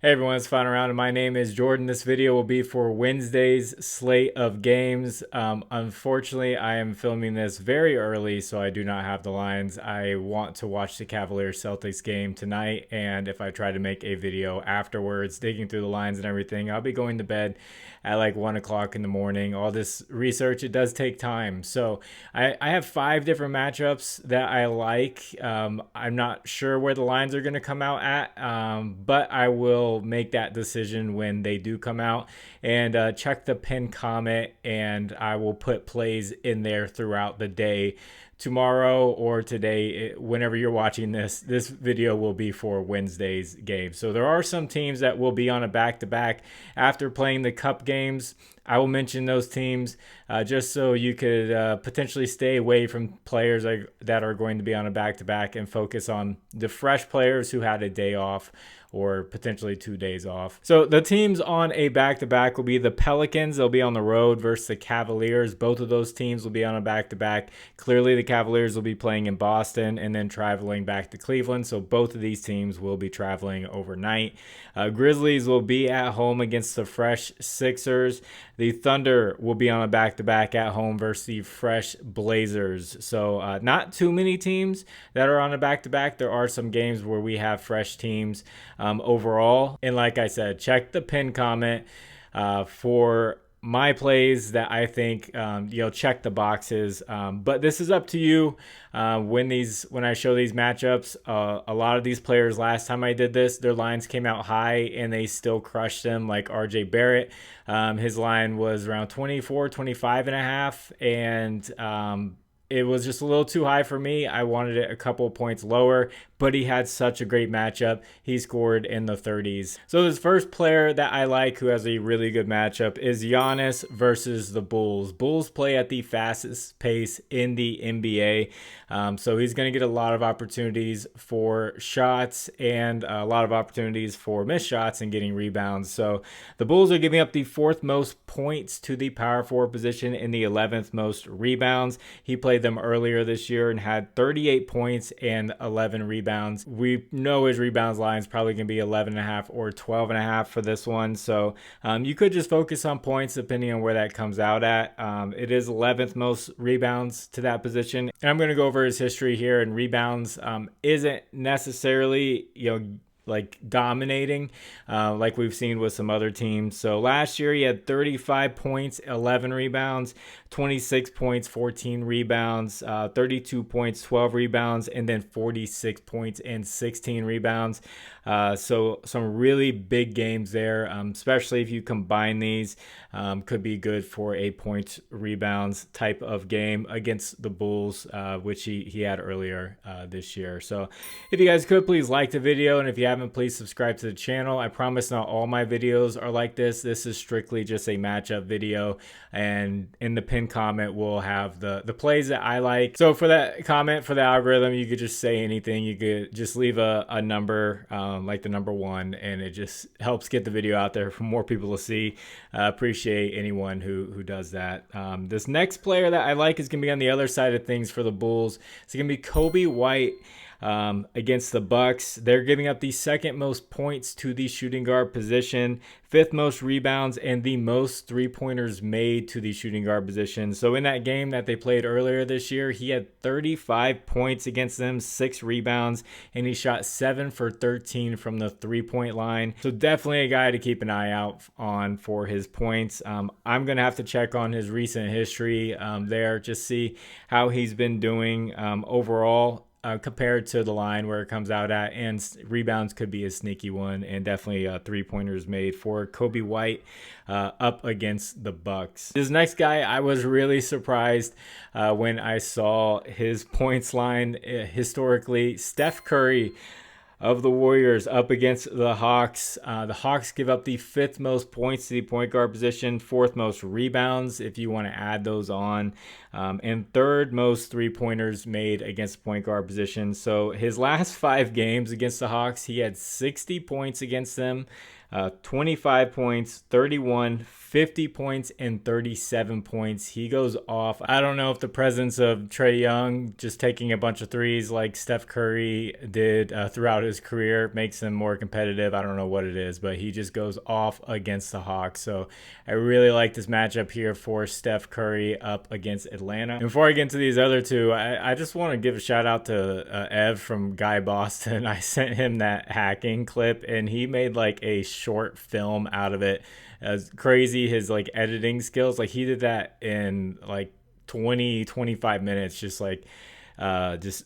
Hey everyone, it's Fun Around, and my name is Jordan. This video will be for Wednesday's slate of games. Unfortunately, I am filming this very early, so I do not have the lines. I want to watch the Cavaliers-Celtics game tonight, and if I try to make a video afterwards, digging through the lines and everything, I'll be going to bed at like 1 o'clock in the morning. All this research, it does take time. So I have 5 different matchups that I like. I'm not sure where the lines are going to come out at, but I will make that decision when they do come out. And check the pin comment, and I will put plays in there throughout the day. Tomorrow or today, whenever you're watching this video will be for Wednesday's game. So there are some teams that will be on a back-to-back after playing the cup games. I will mention those teams just so you could potentially stay away from players that are going to be on a back-to-back and focus on the fresh players who had a day off or potentially 2 days off. So the teams on a back-to-back will be the Pelicans. They'll be on the road versus the Cavaliers. Both of those teams will be on a back-to-back. Clearly, the Cavaliers will be playing in Boston and then traveling back to Cleveland. So both of these teams will be traveling overnight. Grizzlies will be at home against the fresh Sixers. The Thunder will be on a back-to-back at home versus the fresh Blazers. So not too many teams that are on a back-to-back. There are some games where we have fresh teams overall. And like I said, check the pin comment for my plays that I think check the boxes. But this is up to you. When I show these matchups, a lot of these players last time I did this, their lines came out high and they still crushed them, like RJ Barrett. His line was around 24, 25 and a half, and it was just a little too high for me. I wanted it a couple points lower, but he had such a great matchup. He scored in the 30s. So this first player that I like who has a really good matchup is Giannis versus the Bulls. Bulls play at the fastest pace in the NBA. So he's going to get a lot of opportunities for shots and a lot of opportunities for missed shots and getting rebounds. So the Bulls are giving up the 4th most points to the power forward position and the 11th most rebounds. He played them earlier this year and had 38 points and 11 rebounds. We know his rebounds line is probably going to be 11.5 or 12.5 for this one. So you could just focus on points depending on where that comes out at. It is 11th most rebounds to that position. And I'm going to go over his history here, and rebounds isn't necessarily, like dominating like we've seen with some other teams. So last year he had 35 points, 11 rebounds, 26 points, 14 rebounds, 32 points, 12 rebounds, and then 46 points and 16 rebounds. So some really big games there, especially if you combine these. Could be good for a point rebounds type of game against the Bulls, which he had earlier this year. So if you guys could, please like the video, and if you haven't, please subscribe to the channel. I promise not all my videos are like this. This is strictly just a matchup video, and in the pinned comment we'll have the plays that I like. So for that comment, for the algorithm, you could just say anything. You could just leave a number, like the number 1, and it just helps get the video out there for more people to see. Appreciate anyone who does that. This next player that I like is going to be on the other side of things for the Bulls. It's going to be Coby White against the Bucks. They're giving up the 2nd most points to the shooting guard position, 5th most rebounds, and the most 3-pointers made to the shooting guard position. So in that game that they played earlier this year, he had 35 points against them, 6 rebounds, and he shot 7 for 13 from the 3-point line. So definitely a guy to keep an eye out on for his points. I'm going to have to check on his recent history there, just see how he's been doing overall. Compared to the line where it comes out at, and rebounds could be a sneaky one, and definitely 3-pointers made for Coby White up against the Bucks. This next guy, I was really surprised when I saw his points line historically. Steph Curry of the Warriors up against the Hawks. The Hawks give up the 5th most points to the point guard position, 4th most rebounds if you want to add those on, and 3rd most 3-pointers made against the point guard position. So his last 5 games against the Hawks, he had 60 points against them, 25 points, 31, 50 points, and 37 points. He goes off. I don't know if the presence of Trae Young just taking a bunch of threes like Steph Curry did throughout his career, makes him more competitive. I don't know what it is, but he just goes off against the Hawks. So I really like this matchup here for Steph Curry up against Atlanta. And before I get into these other two, I just want to give a shout out to Ev from Guy Boston. I sent him that hacking clip and he made like a short film out of it. As crazy his like editing skills, like he did that in like 20-25 minutes, just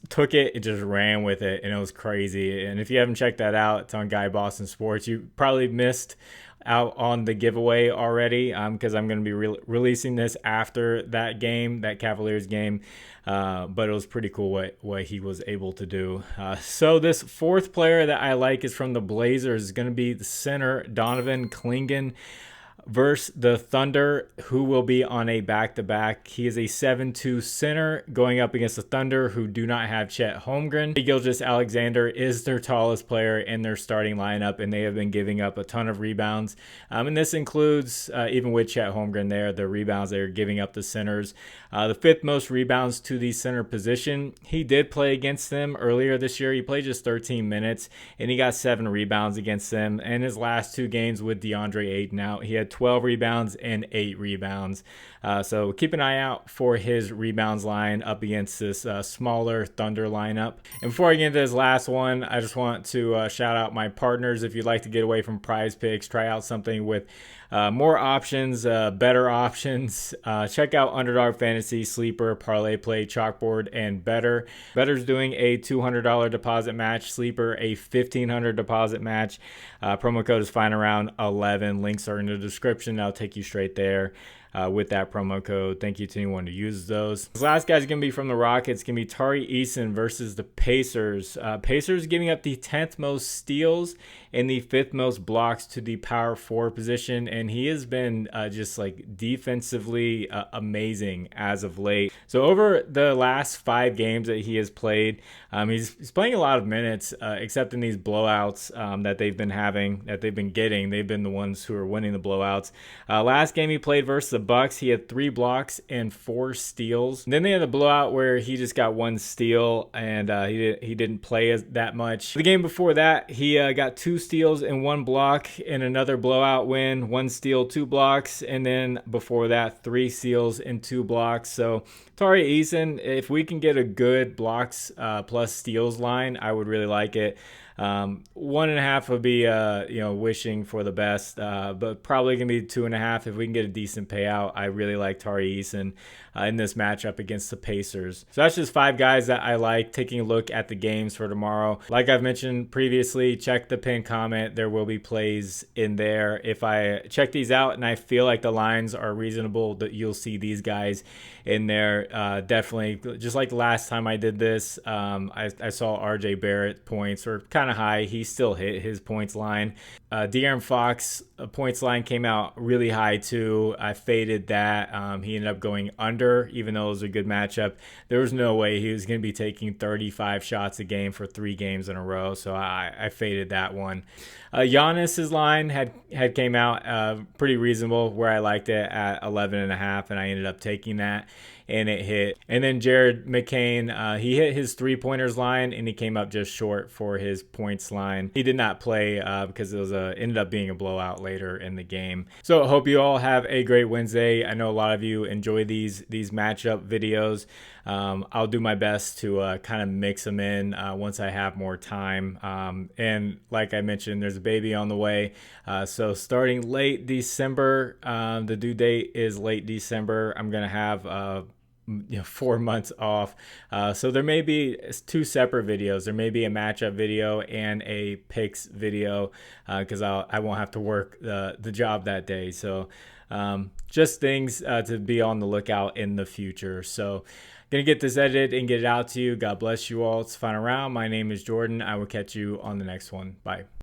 took it and just ran with it, and it was crazy. And if you haven't checked that out, it's on Guy Boston Sports. You probably missed out on the giveaway already, because I'm going to be releasing this after that game, that Cavaliers game. But it was pretty cool what he was able to do. So this fourth player that I like is from the Blazers. Is going to be the center Donovan Clingan versus the Thunder, who will be on a back-to-back. He is a 7-2 center going up against the Thunder, who do not have Chet Holmgren. Gilgeous-Alexander is their tallest player in their starting lineup, and they have been giving up a ton of rebounds. And this includes, even with Chet Holmgren there, the rebounds they are giving up the centers. The fifth most rebounds to the center position. He did play against them earlier this year. He played just 13 minutes, and he got 7 rebounds against them. And his last 2 games with DeAndre Ayton out, he had 12 rebounds and 8 rebounds. So keep an eye out for his rebounds line up against this smaller Thunder lineup. And before I get into this last one, I just want to shout out my partners. If you'd like to get away from Prizepicks, try out something with more options, better options, check out Underdog Fantasy, Sleeper, ParlayPlay, ChalkBoard, and BETR. BETR's doing a $200 deposit match, Sleeper a $1,500 deposit match. Promo code is fine around 11. Links are in the description. I'll take you straight there. With that promo code. Thank you to anyone who uses those. This last guy's going to be from the Rockets. Going to be Tari Eason versus the Pacers. Pacers giving up the 10th most steals and the 5th most blocks to the power forward position, and he has been just like defensively amazing as of late. So over the last 5 games that he has played, he's playing a lot of minutes, except in these blowouts that they've been having, that they've been getting. They've been the ones who are winning the blowouts. Last game he played versus the Bucks, he had 3 blocks and 4 steals. And then they had a blowout where he just got 1 steal, and he didn't play that much. The game before that, he got 2 steals and 1 block in another blowout win, 1 steal, 2 blocks, and then before that, 3 steals and 2 blocks. So Tari Eason, if we can get a good blocks plus steals line, I would really like it. 1.5 would be wishing for the best, but probably gonna be 2.5 if we can get a decent payout. I really like Tari Eason in this matchup against the Pacers. So that's just 5 guys that I like. Taking a look at the games for tomorrow, like I've mentioned previously, check the pinned comment. There will be plays in there. If I check these out and I feel like the lines are reasonable, that you'll see these guys in there. Definitely, just like last time I did this, I saw RJ Barrett points were kind of high. He still hit his points line. De'Aaron Fox points line came out really high too. I faded that. He ended up going under, even though it was a good matchup. There was no way he was going to be taking 35 shots a game for 3 games in a row, so I faded that one. Giannis's line had came out pretty reasonable, where I liked it at 11.5, and I ended up taking that, and it hit. And then Jared McCain, he hit his 3-pointers line, and he came up just short for his points line. He did not play because it was ended up being a blowout later in the game. So I hope you all have a great Wednesday. I know a lot of you enjoy these matchup videos. I'll do my best to kind of mix them in once I have more time. And like I mentioned, there's a baby on the way. So starting late December, the due date is late December. I'm going to have 4 months off. So there may be 2 separate videos. There may be a matchup video and a picks video because I won't have to work the job that day. So just things to be on the lookout in the future. So gonna get this edited and get it out to you. God bless you all. It's fun around. My name is Jordan. I will catch you on the next one. Bye.